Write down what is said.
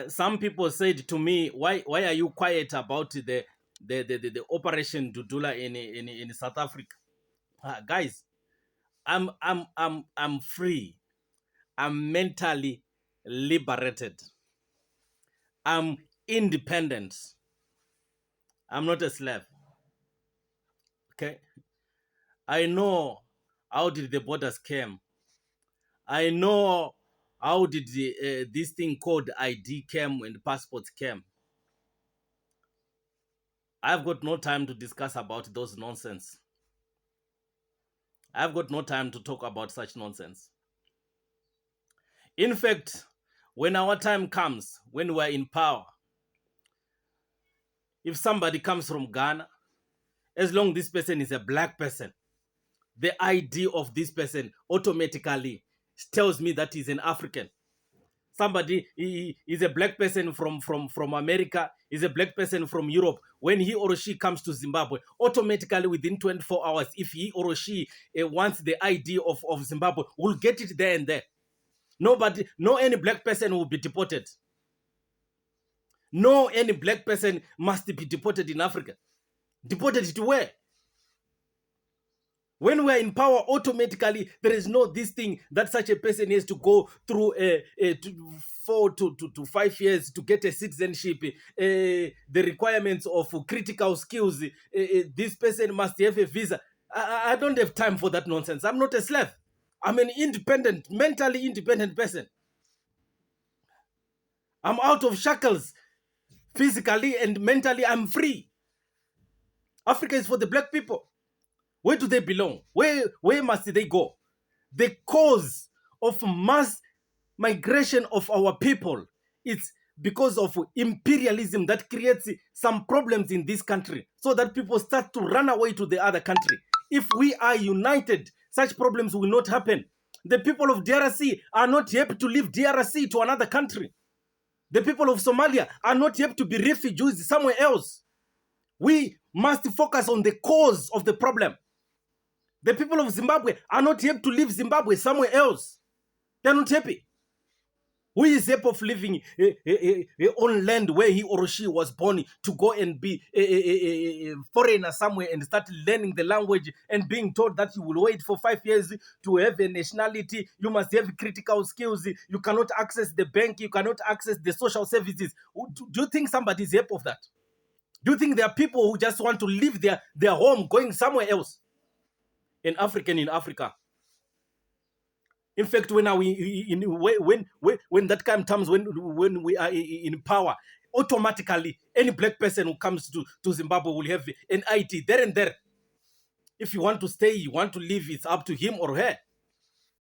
Some people said to me, why are you quiet about the Operation Dudula in South Africa? Guys, I'm free. I'm mentally liberated. I'm independent. I'm not a slave. Okay? I know how did the borders came. I know how did this thing called ID came and passports came. I've got no time to discuss about those nonsense. I've got no time to talk about such nonsense. In fact, when our time comes, when we're in power, if somebody comes from Ghana, as long as this person is a black person, the ID of this person automatically tells me that he's an African. Somebody is a black person from America, is a black person from Europe. When he or she comes to Zimbabwe, automatically within 24 hours, if he or she wants the ID of Zimbabwe, will get it there and there. No any black person will be deported. No any black person must be deported in Africa. Deported to where? When we're in power, automatically there is no this thing that such a person has to go through 4 to 5 years to get a citizenship. The requirements of critical skills. This person must have a visa. I don't have time for that nonsense. I'm not a slave. I'm an independent, mentally independent person. I'm out of shackles. Physically and mentally, I'm free. Africa is for the black people. Where do they belong? Where must they go? The cause of mass migration of our people, it's because of imperialism that creates some problems in this country, so that people start to run away to the other country. If we are united, such problems will not happen. The people of DRC are not happy to leave DRC to another country. The people of Somalia are not happy to be refugees somewhere else. We must focus on the cause of the problem. The people of Zimbabwe are not happy to leave Zimbabwe somewhere else. They're not happy. Who is happy of living on land where he or she was born, to go and be a foreigner somewhere and start learning the language and being told that you will wait for 5 years to have a nationality, you must have critical skills, you cannot access the bank, you cannot access the social services. Do you think somebody is happy of that? Do you think there are people who just want to leave their home going somewhere else? In Africa. In fact, when that time comes, when we are in power, automatically any black person who comes to Zimbabwe will have an ID there and there. If you want to stay, you want to leave, it's up to him or her.